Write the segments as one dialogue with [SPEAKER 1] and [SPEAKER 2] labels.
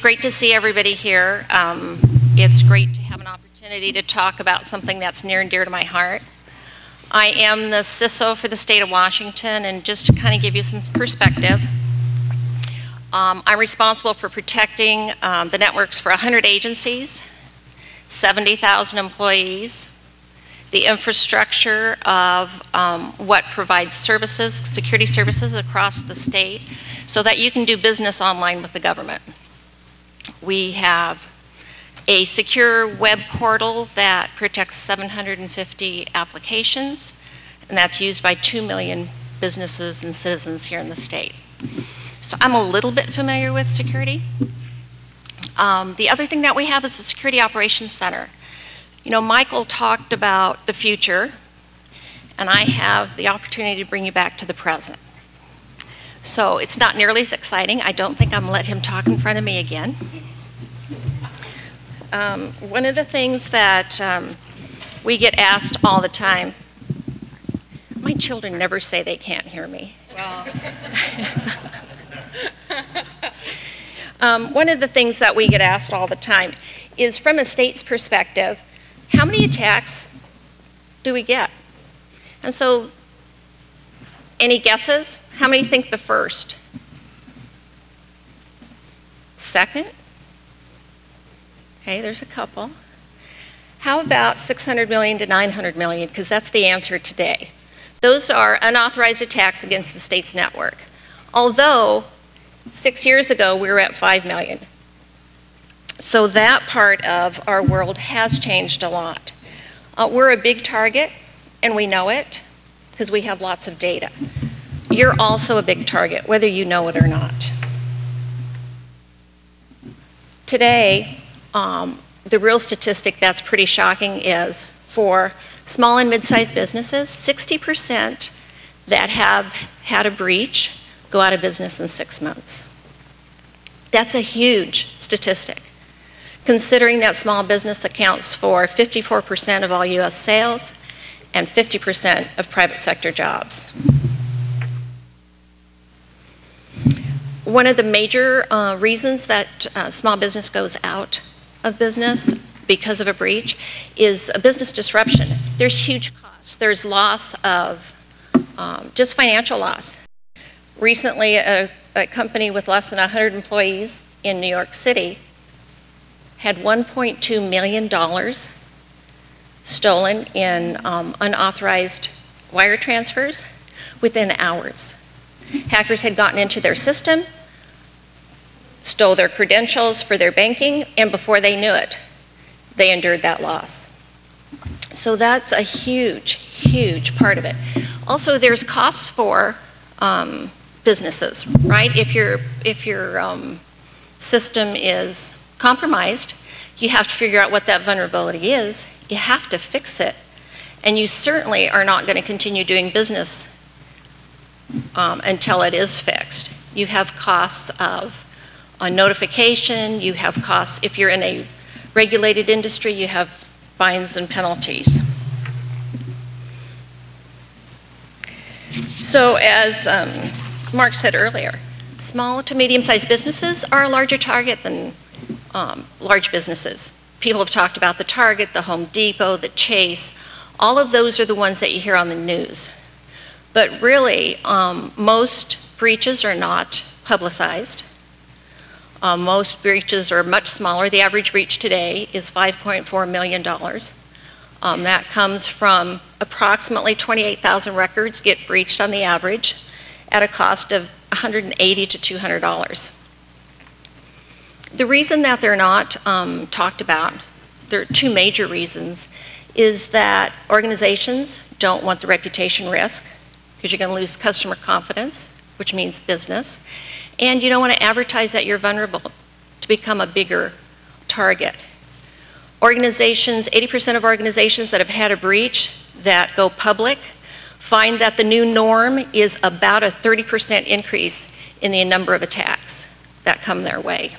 [SPEAKER 1] great to see everybody here. It's great to have an opportunity to talk about something that's near and dear to my heart. I am the CISO for the state of Washington, and just to kind of give you some perspective, I'm responsible for protecting the networks for 100 agencies, 70,000 employees, the infrastructure of what provides services, security services across the state, so that you can do business online with the government. We have a secure web portal that protects 750 applications, and that's used by 2 million businesses and citizens here in the state. So I'm a little bit familiar with security. The other thing that we have is the Security Operations Center. You know, Michael talked about the future, and I have the opportunity to bring you back to the present. So it's not nearly as exciting. I don't think I'm going to let him talk in front of me again. One of the things that we get asked all the time, my children never say they can't hear me. Well. One of the things that we get asked all the time is, from a state's perspective, how many attacks do we get? And so, any guesses? How many think the first? Second? Okay, there's a couple. How about 600 million to 900 million? Because that's the answer today. Those are unauthorized attacks against the state's network. Although, 6 years ago, we were at 5 million. So that part of our world has changed a lot. We're a big target, and we know it, because we have lots of data. You're also a big target, whether you know it or not. Today, the real statistic that's pretty shocking is, for small and mid-sized businesses, 60% that have had a breach go out of business in 6 months. That's a huge statistic, considering that small business accounts for 54% of all US sales and 50% of private sector jobs. One of the major reasons that small business goes out of business because of a breach is a business disruption. There's huge costs. There's loss of, just financial loss. Recently, a company with less than 100 employees in New York City had $1.2 million stolen in unauthorized wire transfers within hours. Hackers had gotten into their system, stole their credentials for their banking, and before they knew it, they endured that loss. So that's a huge, huge part of it. Also, there's costs for businesses, right? If your system is compromised, you have to figure out what that vulnerability is. You have to fix it. And you certainly are not going to continue doing business until it is fixed. You have costs of notification, you have costs, if you're in a regulated industry, you have fines and penalties. So as Mark said earlier, small to medium-sized businesses are a larger target than large businesses. People have talked about the Target, the Home Depot, the Chase. All of those are the ones that you hear on the news. But really, most breaches are not publicized. Most breaches are much smaller. The average breach today is $5.4 million. That comes from approximately 28,000 records get breached on the average at a cost of $180 to $200. The reason that they're not talked about, there are two major reasons, is that organizations don't want the reputation risk, because you're going to lose customer confidence, which means business, and you don't want to advertise that you're vulnerable to become a bigger target. Organizations, 80% of organizations that have had a breach that go public find that the new norm is about a 30% increase in the number of attacks that come their way.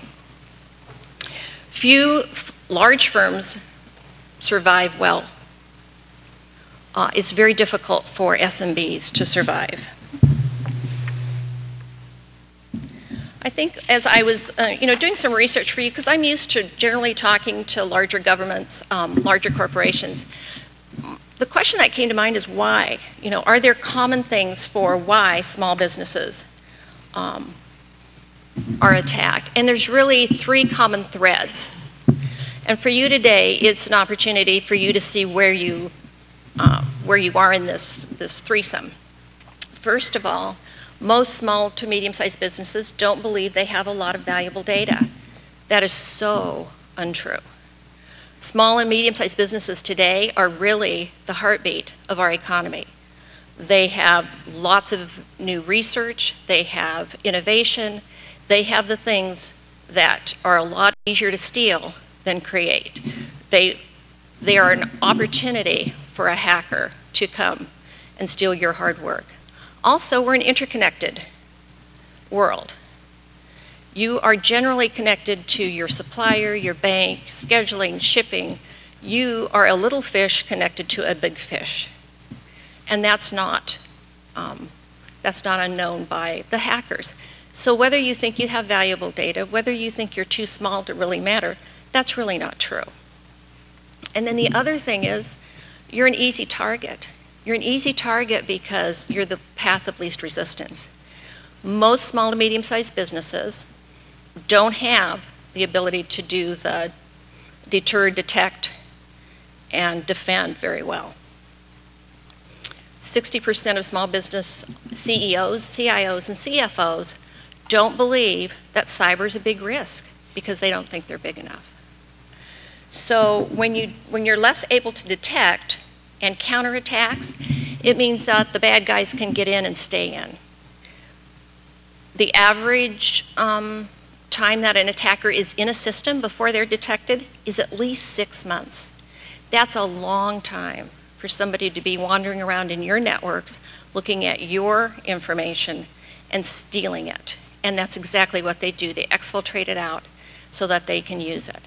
[SPEAKER 1] Few large firms survive well. It's very difficult for SMBs to survive. I think as I was, doing some research for you, because I'm used to generally talking to larger governments, larger corporations, the question that came to mind is why? Are there common things for why small businesses are attacked? And there's really 3 common threads. And for you today, it's an opportunity for you to see where you are in this threesome. First of all, most small to medium-sized businesses don't believe they have a lot of valuable data. That is so untrue. Small and medium-sized businesses today are really the heartbeat of our economy. They have lots of new research, they have innovation, they have the things that are a lot easier to steal than create. They are an opportunity for a hacker to come and steal your hard work. Also, we're an interconnected world. You are generally connected to your supplier, your bank, scheduling, shipping. You are a little fish connected to a big fish. And that's not unknown by the hackers. So whether you think you have valuable data, whether you think you're too small to really matter, that's really not true. And then the other thing is, you're an easy target. You're an easy target because you're the path of least resistance. Most small to medium-sized businesses don't have the ability to do the deter, detect, and defend very well. 60% of small business CEOs, CIOs, and CFOs don't believe that cyber is a big risk because they don't think they're big enough. So when you're less able to detect and counterattacks, it means that the bad guys can get in and stay in. The average time that an attacker is in a system before they're detected is at least 6 months. That's a long time for somebody to be wandering around in your networks, looking at your information and stealing it. And that's exactly what they do. They exfiltrate it out so that they can use it.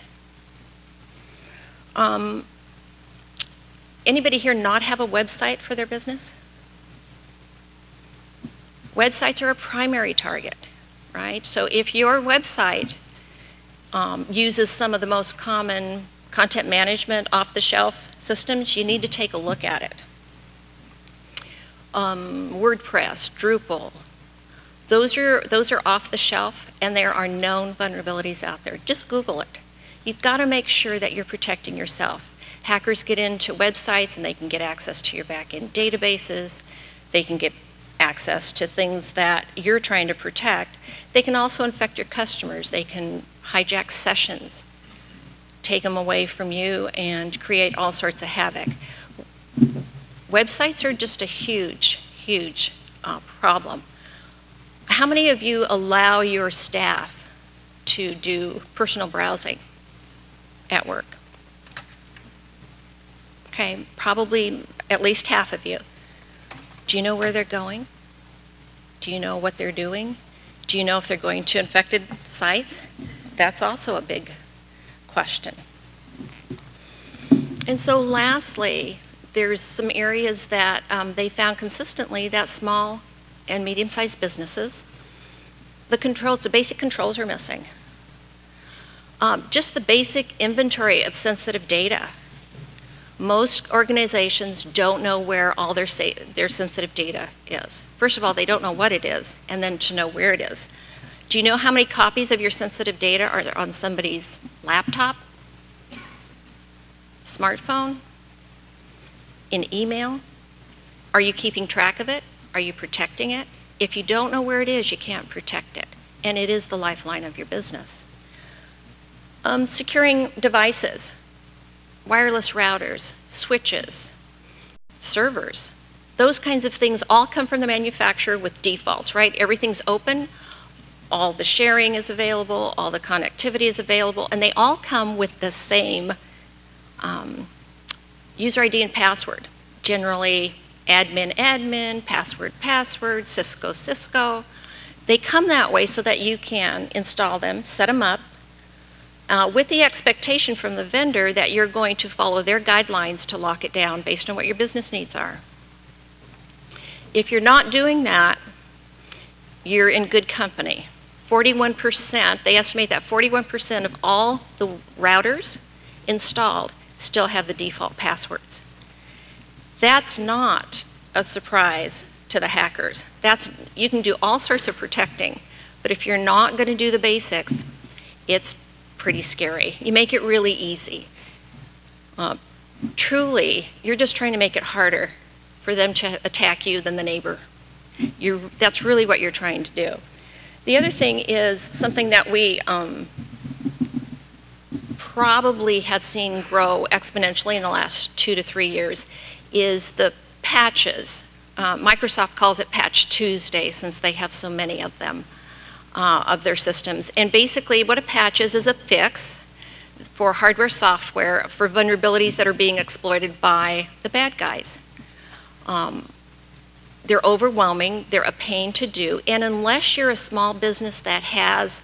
[SPEAKER 1] Anybody here not have a website for their business? Websites are a primary target, right? So if your website uses some of the most common content management off-the-shelf systems, you need to take a look at it. WordPress, Drupal, those are off-the-shelf, and there are known vulnerabilities out there. Just Google it. You've got to make sure that you're protecting yourself. Hackers get into websites and they can get access to your back-end databases. They can get access to things that you're trying to protect. They can also infect your customers. They can hijack sessions, take them away from you, and create all sorts of havoc. Websites are just a huge, huge problem. How many of you allow your staff to do personal browsing at work? Okay, probably at least half of you. Do you know where they're going? Do you know what they're doing? Do you know if they're going to infected sites? That's also a big question. And so lastly, there's some areas that they found consistently that small and medium-sized businesses, the basic controls are missing. Just the basic inventory of sensitive data. Most organizations don't know where all their sensitive data is. First of all, they don't know what it is, and then to know where it is. Do you know how many copies of your sensitive data are there on somebody's laptop, smartphone, in email? Are you keeping track of it? Are you protecting it? If you don't know where it is, you can't protect it, and it is the lifeline of your business. Securing devices. Wireless routers, switches, servers, those kinds of things all come from the manufacturer with defaults, right? Everything's open, all the sharing is available, all the connectivity is available, and they all come with the same user ID and password. Generally, admin, password, Cisco. They come that way so that you can install them, set them up, with the expectation from the vendor that you're going to follow their guidelines to lock it down based on what your business needs are. If you're not doing that, you're in good company. 41%, they estimate that 41% of all the routers installed still have the default passwords. That's not a surprise to the hackers. You can do all sorts of protecting, but if you're not going to do the basics, it's pretty scary. You make it really easy. Truly, you're just trying to make it harder for them to attack you than the neighbor. That's really what you're trying to do. The other thing is something that we probably have seen grow exponentially in the last 2 to 3 years is the patches. Microsoft calls it Patch Tuesday since they have so many of them, of their systems. And basically what a patch is a fix for hardware, software, for vulnerabilities that are being exploited by the bad guys. They're overwhelming, they're a pain to do, and unless you're a small business that has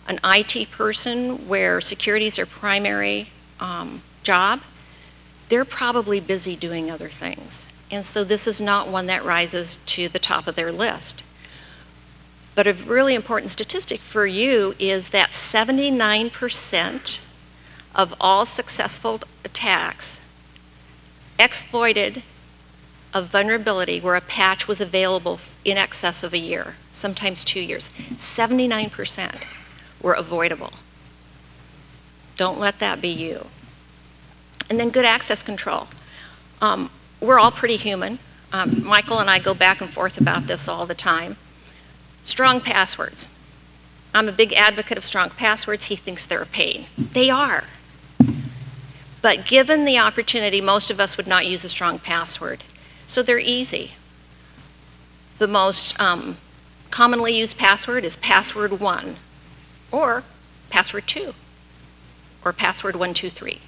[SPEAKER 1] an IT person where security is their primary job, they're probably busy doing other things. And so this is not one that rises to the top of their list. But a really important statistic for you is that 79% of all successful attacks exploited a vulnerability where a patch was available in excess of a year, sometimes 2 years. 79% were avoidable. Don't let that be you. And then good access control. We're all pretty human. Michael and I go back and forth about this all the time. Strong passwords. I'm a big advocate of strong passwords. He thinks they're a pain. They are. But given the opportunity, most of us would not use a strong password. So they're easy. The most commonly used password is password 1, or password 2, or password 123.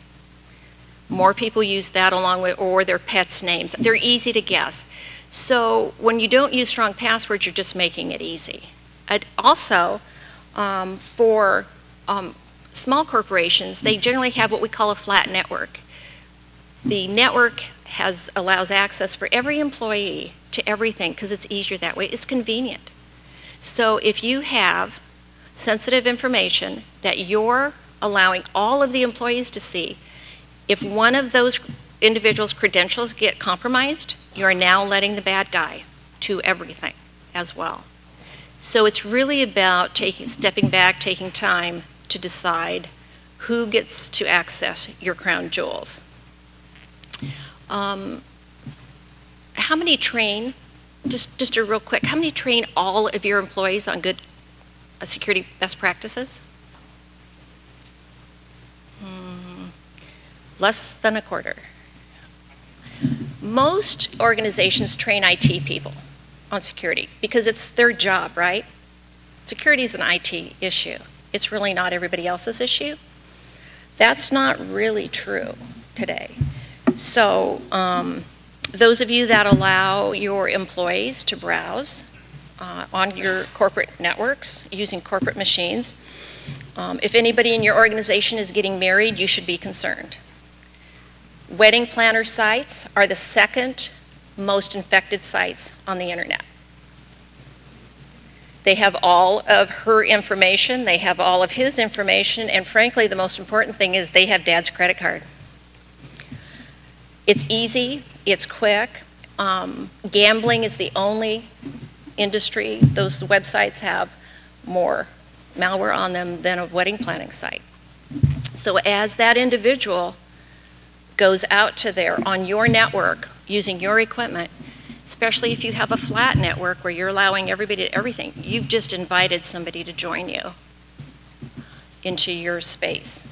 [SPEAKER 1] More people use that along with, or their pets' names. They're easy to guess. So when you don't use strong passwords, you're just making it easy. Also, for small corporations, they generally have what we call a flat network. The network allows access for every employee to everything because it's easier that way. It's convenient. So if you have sensitive information that you're allowing all of the employees to see, if one of those individuals' credentials get compromised, you're now letting the bad guy to everything as well. So it's really about stepping back, taking time to decide who gets to access your crown jewels. How many train, just a real quick, how many train all of your employees on good security best practices? Less than a quarter. Most organizations train IT people on security because it's their job, right? Security is an IT issue. It's really not everybody else's issue. That's not really true today. So those of you that allow your employees to browse on your corporate networks using corporate machines, if anybody in your organization is getting married, you should be concerned. Wedding planner sites are the second most infected sites on the internet. They have all of her information, they have all of his information, and frankly, the most important thing is they have dad's credit card. It's easy, it's quick. Gambling is the only industry, those websites have more malware on them than a wedding planning site. So as that individual goes out to there on your network using your equipment, especially if you have a flat network where you're allowing everybody to everything, you've just invited somebody to join you into your space.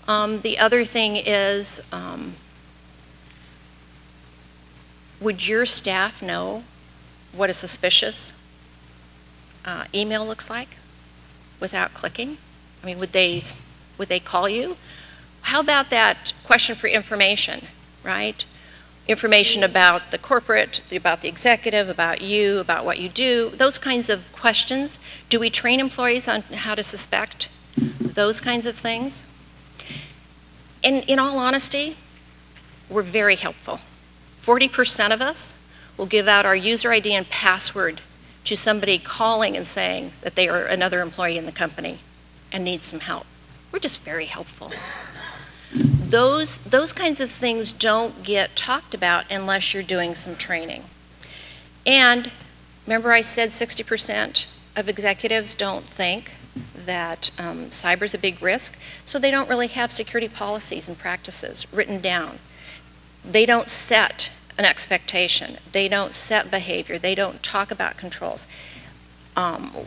[SPEAKER 1] The other thing is, would your staff know what a suspicious email looks like without clicking? I mean, would they call you? How about that question for information, right? Information about the corporate, about the executive, about you, about what you do, those kinds of questions. Do we train employees on how to suspect those kinds of things? And in all honesty, we're very helpful. 40% of us will give out our user ID and password to somebody calling and saying that they are another employee in the company and need some help. We're just very helpful. Those kinds of things don't get talked about unless you're doing some training. And remember I said 60% of executives don't think that cyber is a big risk, so they don't really have security policies and practices written down. They don't set an expectation. They don't set behavior. They don't talk about controls.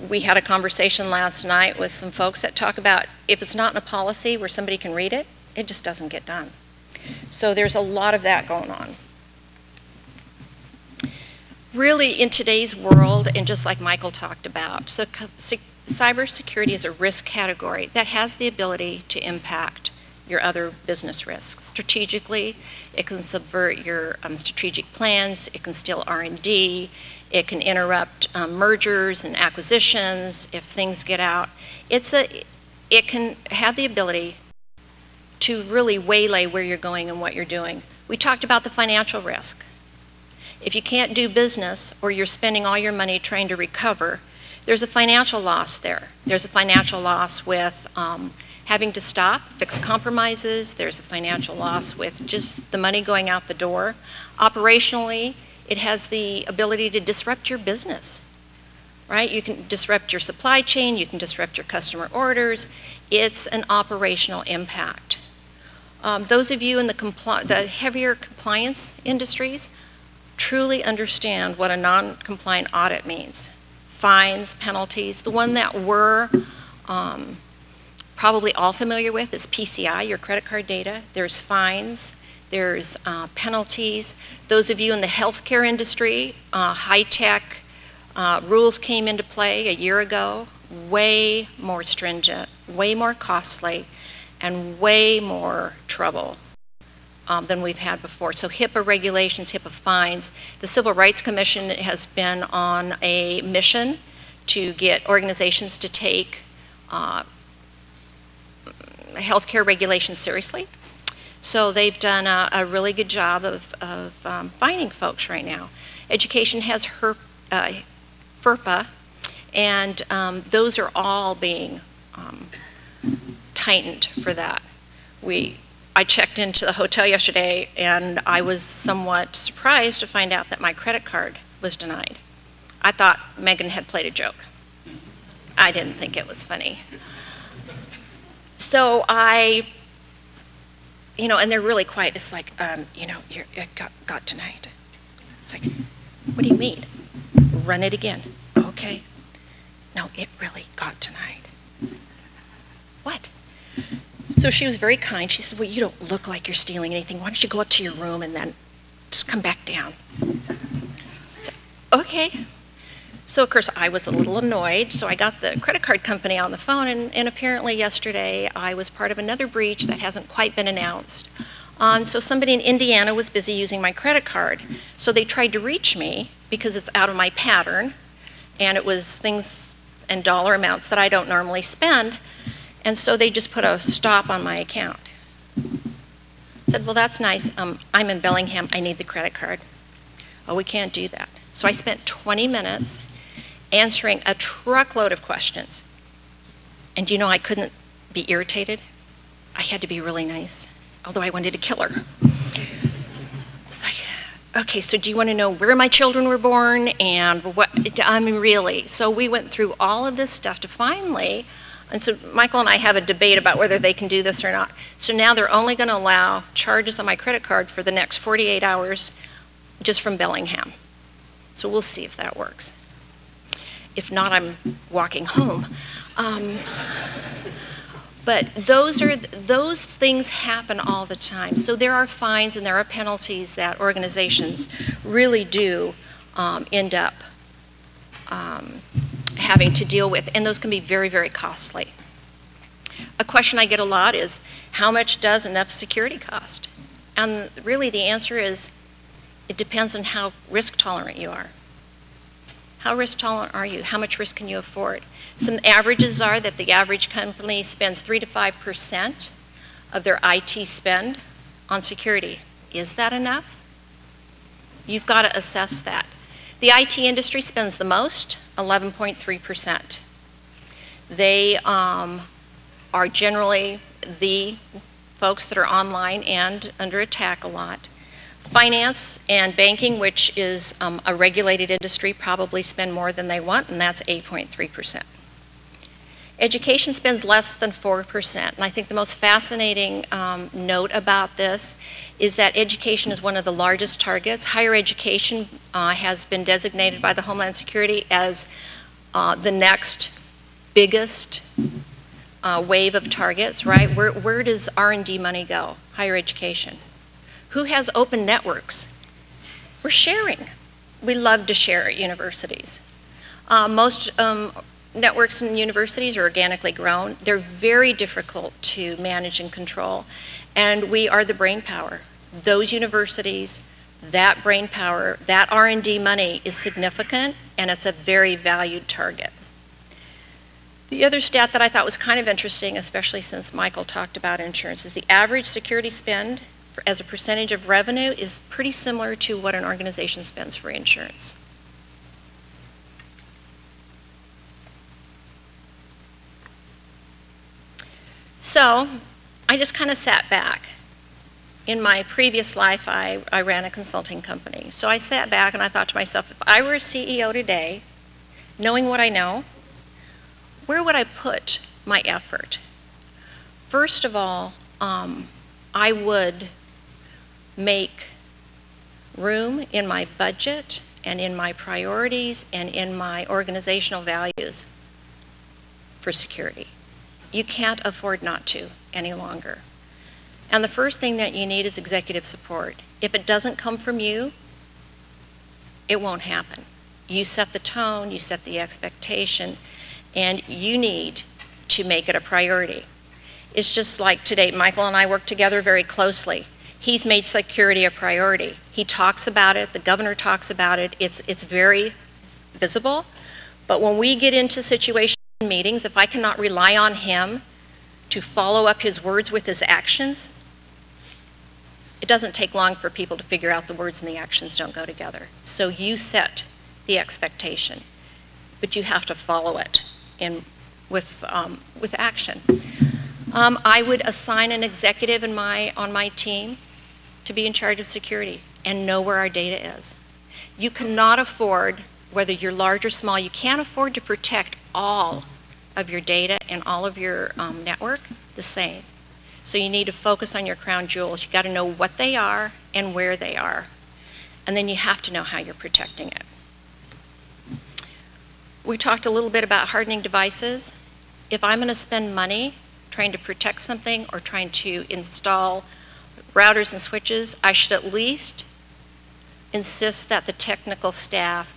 [SPEAKER 1] We had a conversation last night with some folks that talk about if it's not in a policy where somebody can read it, it just doesn't get done. So there's a lot of that going on. Really, in today's world, and just like Michael talked about, so cybersecurity is a risk category that has the ability to impact your other business risks. Strategically, it can subvert your strategic plans, it can steal R&D, it can interrupt mergers and acquisitions if things get out. It can have the ability to really waylay where you're going and what you're doing. We talked about the financial risk. If you can't do business or you're spending all your money trying to recover, there's a financial loss there. There's a financial loss with having to stop, fix compromises. There's a financial loss with just the money going out the door. Operationally, it has the ability to disrupt your business, right? You can disrupt your supply chain, you can disrupt your customer orders. It's an operational impact. Those of you in the heavier compliance industries truly understand what a non-compliant audit means. Fines, penalties. The one that we're probably all familiar with is PCI, your credit card data. There's fines, there's penalties. Those of you in the healthcare industry, high-tech rules came into play a year ago, way more stringent, way more costly, and way more trouble than we've had before. So HIPAA regulations, HIPAA fines. The Civil Rights Commission has been on a mission to get organizations to take healthcare regulations seriously. So they've done a really good job of finding folks right now. Education has FERPA, and those are all being tightened for that. I checked into the hotel yesterday and I was somewhat surprised to find out that my credit card was denied. I thought Megan had played a joke. I didn't think it was funny. So and they're really quiet. It's like, it got denied. It's like, what do you mean? Run it again. Okay. No, it really got denied. What? So she was very kind. She said, well, you don't look like you're stealing anything. Why don't you go up to your room and then just come back down? So, okay. So, of course, I was a little annoyed. So I got the credit card company on the phone. And apparently yesterday I was part of another breach that hasn't quite been announced. So somebody in Indiana was busy using my credit card. So they tried to reach me because it's out of my pattern. And it was things and dollar amounts that I don't normally spend. And so they just put a stop on my account. Said, well, that's nice. I'm in Bellingham. I need the credit card. Oh, we can't do that. So I spent 20 minutes answering a truckload of questions. And I couldn't be irritated. I had to be really nice, although I wanted to kill her. It's like, okay, so do you want to know where my children were born and what? I mean, really. So we went through all of this stuff to finally. And so Michael and I have a debate about whether they can do this or not. So now they're only going to allow charges on my credit card for the next 48 hours just from Bellingham. So we'll see if that works. If not, I'm walking home. But those things happen all the time. So there are fines and there are penalties that organizations really do end up having to deal with, and those can be very, very costly. A question I get a lot is, how much does enough security cost? And really the answer is, it depends on how risk tolerant you are. How risk tolerant are you? How much risk can you afford? Some averages are that the average company spends 3 to 5% of their IT spend on security. Is that enough? You've got to assess that. The IT industry spends the most 11.3%. They are generally the folks that are online and under attack a lot. Finance and banking, which is a regulated industry, probably spend more than they want, and that's 8.3%. Education spends less than 4%, and I think the most fascinating note about this is that education is one of the largest targets. Higher education has been designated by the Homeland Security as the next biggest wave of targets, right? Where does R&D money go? Higher education. Who has open networks? We're sharing. We love to share at universities. Most networks in universities are organically grown. They're very difficult to manage and control, and we are the brain power. Those universities, that brain power, that R&D money is significant, and it's a very valued target. The other stat that I thought was kind of interesting, especially since Michael talked about insurance, is the average security spend as a percentage of revenue is pretty similar to what an organization spends for insurance. So I just kind of sat back. In my previous life, I ran a consulting company. So I sat back and I thought to myself, if I were a CEO today, knowing what I know, where would I put my effort? First of all, I would make room in my budget and in my priorities and in my organizational values for security. You can't afford not to any longer. And the first thing that you need is executive support. If it doesn't come from you, it won't happen. You set the tone, you set the expectation, and you need to make it a priority. It's just like today, Michael and I work together very closely. He's made security a priority. He talks about it, the governor talks about it, it's very visible. But when we get into situation meetings, if I cannot rely on him to follow up his words with his actions, it doesn't take long for people to figure out the words and the actions don't go together. So you set the expectation, but you have to follow it with action. I would assign an executive on my team to be in charge of security and know where our data is. You cannot afford, whether you're large or small, you can't afford to protect all of your data and all of your network the same. So you need to focus on your crown jewels. You got to know what they are and where they are. And then you have to know how you're protecting it. We talked a little bit about hardening devices. If I'm going to spend money trying to protect something or trying to install routers and switches, I should at least insist that the technical staff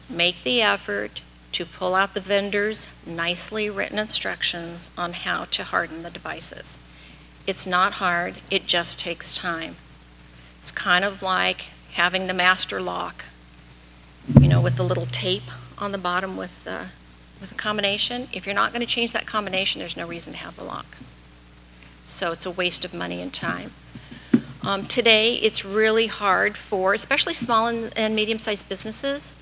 [SPEAKER 1] make the effort to pull out the vendor's nicely written instructions on how to harden the devices. It's not hard, it just takes time. It's kind of like having the master lock, you know, with the little tape on the bottom with a combination. If you're not going to change that combination, there's no reason to have the lock. So it's a waste of money and time. Today, it's really hard for, especially small and medium-sized businesses,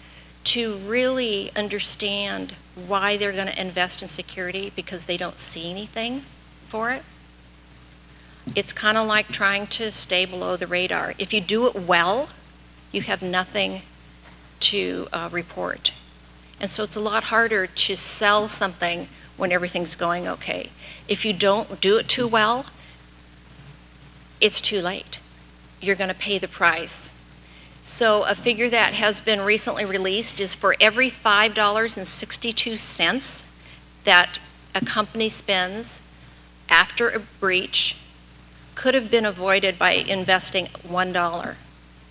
[SPEAKER 1] to really understand why they're going to invest in security because they don't see anything for it. It's kind of like trying to stay below the radar. If you do it well, you have nothing to report. And so it's a lot harder to sell something when everything's going okay. If you don't do it too well, it's too late. You're going to pay the price. So a figure that has been recently released is for every $5.62 that a company spends after a breach could have been avoided by investing $1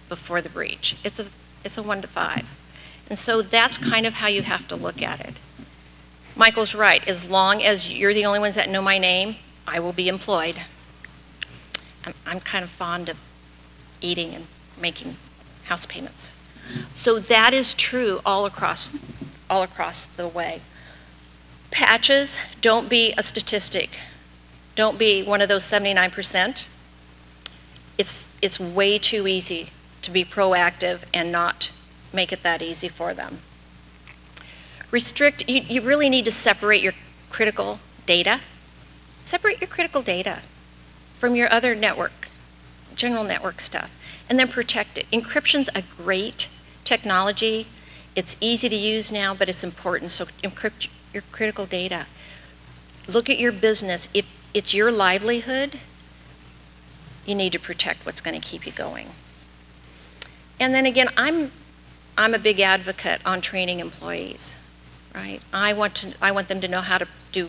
[SPEAKER 1] before the breach. It's a 1 to 5. And so that's kind of how you have to look at it. Michael's right. As long as you're the only ones that know my name, I will be employed. I'm kind of fond of eating and making house payments. So that is true all across the way. Patches, don't be a statistic. Don't be one of those 79%. It's way too easy to be proactive and not make it that easy for them. Restrict, you really need to separate your critical data. Separate your critical data from your other network, general network stuff, and then protect it. Encryption's a great technology. It's easy to use now, but it's important, so encrypt your critical data. Look at your business. If it's your livelihood, you need to protect what's going to keep you going. And then again, I'm a big advocate on training employees, right? I want them to know how to do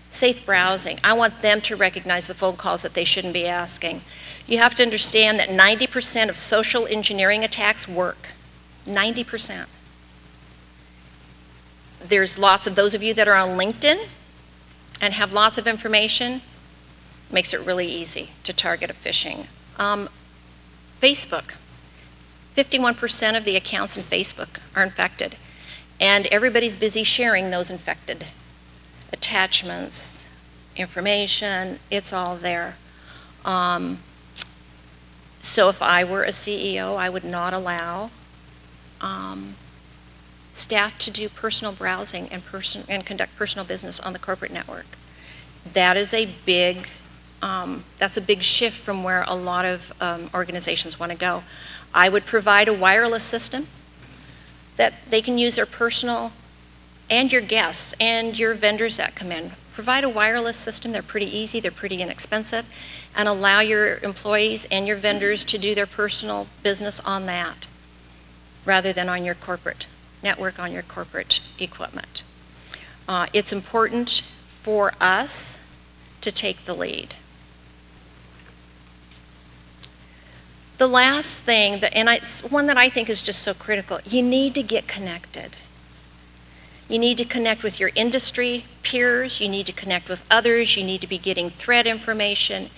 [SPEAKER 1] safe browsing. I want them to recognize the phone calls that they shouldn't be asking. You have to understand that 90% of social engineering attacks work. 90%. There's lots of those of you that are on LinkedIn and have lots of information. Makes it really easy to target a phishing. Facebook. 51% of the accounts in Facebook are infected. And everybody's busy sharing those infected attachments, information, it's all there. So if I were a CEO, I would not allow staff to do personal browsing and conduct personal business on the corporate network. That is a big, that's a big shift from where a lot of organizations want to go. I would provide a wireless system that they can use their personal, and your guests and your vendors that come in. Provide a wireless system. They're pretty easy, they're pretty inexpensive, and allow your employees and your vendors to do their personal business on that rather than on your corporate network, on your corporate equipment. It's important for us to take the lead. The last thing, one that I think is just so critical, you need to get connected. You need to connect with your industry peers, you need to connect with others, you need to be getting threat information.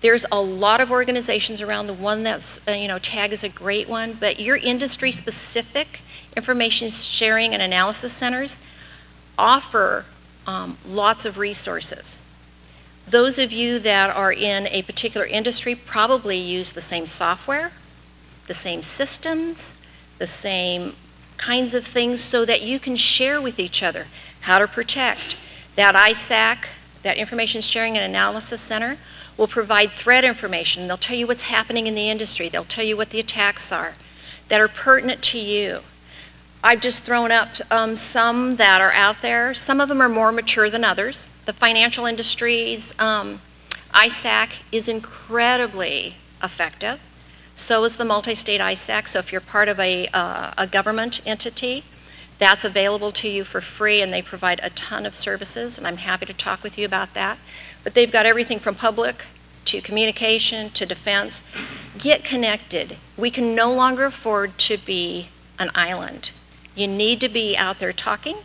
[SPEAKER 1] There's a lot of organizations around. The one that's, TAG is a great one, but your industry specific information sharing and analysis centers offer lots of resources. Those of you that are in a particular industry probably use the same software, the same systems, the same kinds of things so that you can share with each other how to protect. That ISAC, that Information Sharing and Analysis Center, will provide threat information. They'll tell you what's happening in the industry. They'll tell you what the attacks are that are pertinent to you. I've just thrown up some that are out there. Some of them are more mature than others. The financial industries, ISAC is incredibly effective. So is the multi-state ISAC. So if you're part of a government entity, that's available to you for free, and they provide a ton of services, and I'm happy to talk with you about that. But they've got everything from public to communication to defense. Get connected. We can no longer afford to be an island. You need to be out there talking,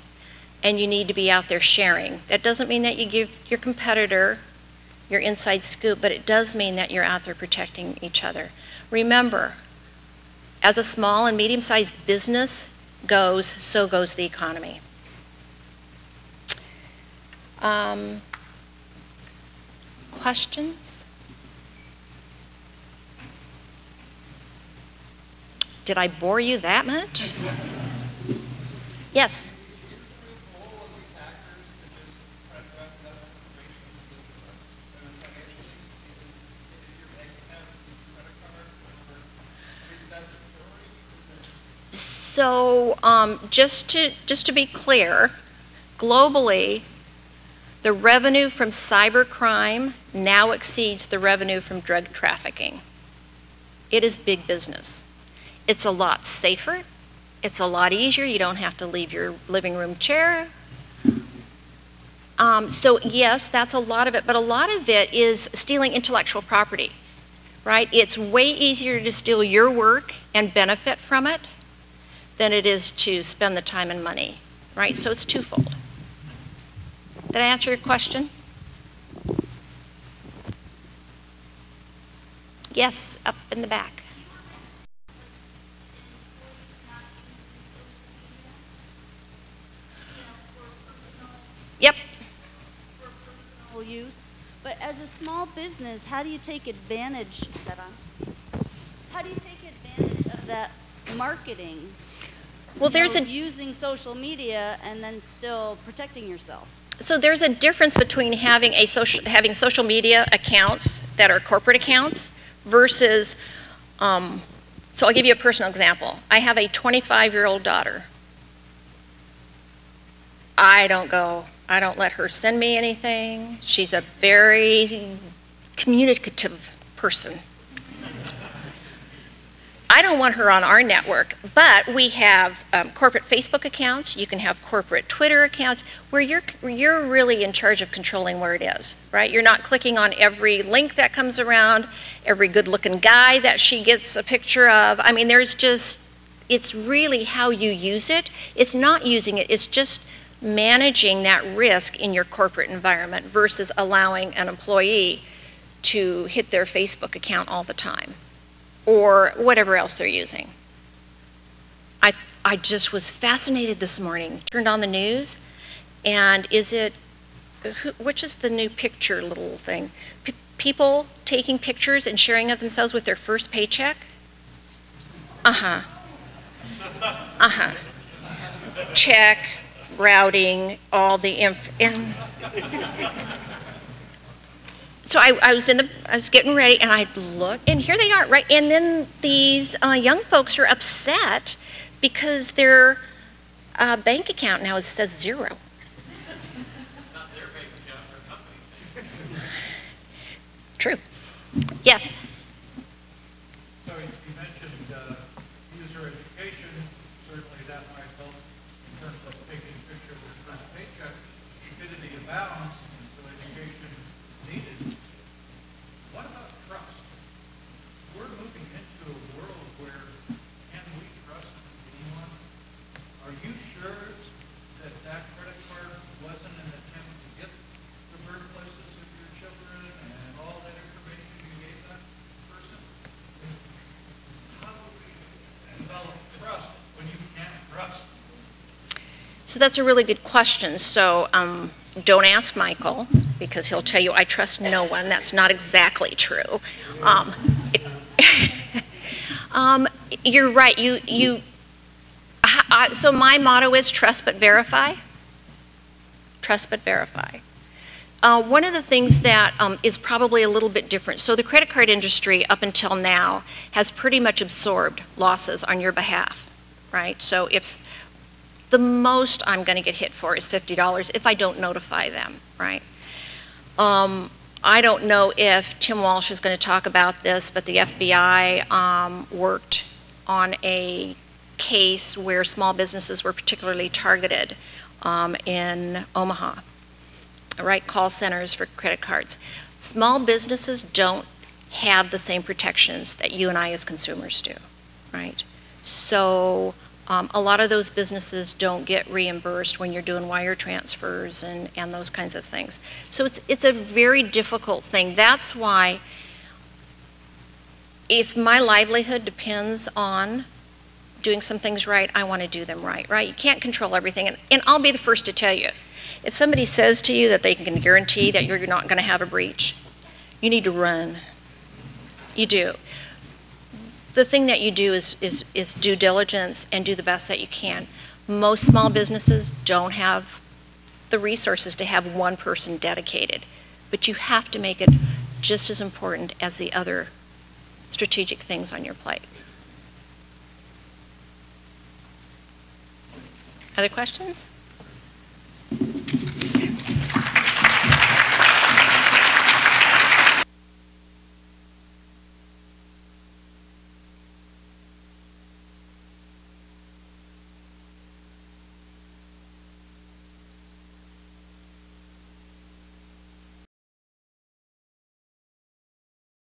[SPEAKER 1] and you need to be out there sharing. That doesn't mean that you give your competitor your inside scoop, but it does mean that you're out there protecting each other. Remember, as a small and medium-sized business goes, so goes the economy. Questions? Did I bore you that much? Yes? So just to be clear, globally, the revenue from cybercrime now exceeds the revenue from drug trafficking. It is big business. It's a lot safer. It's a lot easier. You don't have to leave your living room chair. So yes, that's a lot of it, but a lot of it is stealing intellectual property, right? It's way easier to steal your work and benefit from it than it is to spend the time and money, right? So it's twofold. Did I answer your question? Yes, up in the back. Yep.
[SPEAKER 2] For use, but as a small business, how do you take advantage of that marketing?
[SPEAKER 1] Well, there's
[SPEAKER 2] using social media and then still protecting yourself.
[SPEAKER 1] So there's a difference between having social media accounts that are corporate accounts versus, so I'll give you a personal example. I have a 25-year-old daughter. I don't let her send me anything. She's a very communicative person. I don't want her on our network, but we have corporate Facebook accounts. You can have corporate Twitter accounts where you're really in charge of controlling where it is, right? You're not clicking on every link that comes around, every good-looking guy that she gets a picture of. I mean, it's really how you use it. It's not using it, it's just managing that risk in your corporate environment versus allowing an employee to hit their Facebook account all the time, or whatever else they're using. I just was fascinated this morning. Turned on the news, and which is the new picture little thing? People taking pictures and sharing of themselves with their first paycheck? Check, routing, all the and so I was getting ready, and I looked, and here they are, right? And then these young folks are upset because their bank account now says zero.
[SPEAKER 3] Not their bank account, their company's bank account.
[SPEAKER 1] True. Yes.
[SPEAKER 4] So you mentioned user education. Certainly that might help in terms of taking a picture of their first paycheck. Stupidity abounds, so education is needed. What about trust? We're moving into a world where can we trust anyone? Are you sure that that credit card wasn't an attempt to get the birthplaces of your children and all that information you gave that person? How do we develop trust when you can't trust?
[SPEAKER 1] So that's a really good question. So don't ask Michael, because he'll tell you I trust no one. That's not exactly true. You're right. So my motto is trust but verify. Trust but verify. One of the things that is probably a little bit different, so the credit card industry up until now has pretty much absorbed losses on your behalf, right? So if the most I'm going to get hit for is $50 if I don't notify them, right? I don't know if Tim Walsh is going to talk about this, but the FBI worked on a case where small businesses were particularly targeted in Omaha, right? Call centers for credit cards. Small businesses don't have the same protections that you and I as consumers do, right? So a lot of those businesses don't get reimbursed when you're doing wire transfers and those kinds of things. So it's a very difficult thing. That's why if my livelihood depends on doing some things right, I want to do them right? You can't control everything. And I'll be the first to tell you, if somebody says to you that they can guarantee that you're not going to have a breach, you need to run. You do. The thing that you do is due diligence and do the best that you can. Most small businesses don't have the resources to have one person dedicated, but you have to make it just as important as the other strategic things on your plate. Other questions?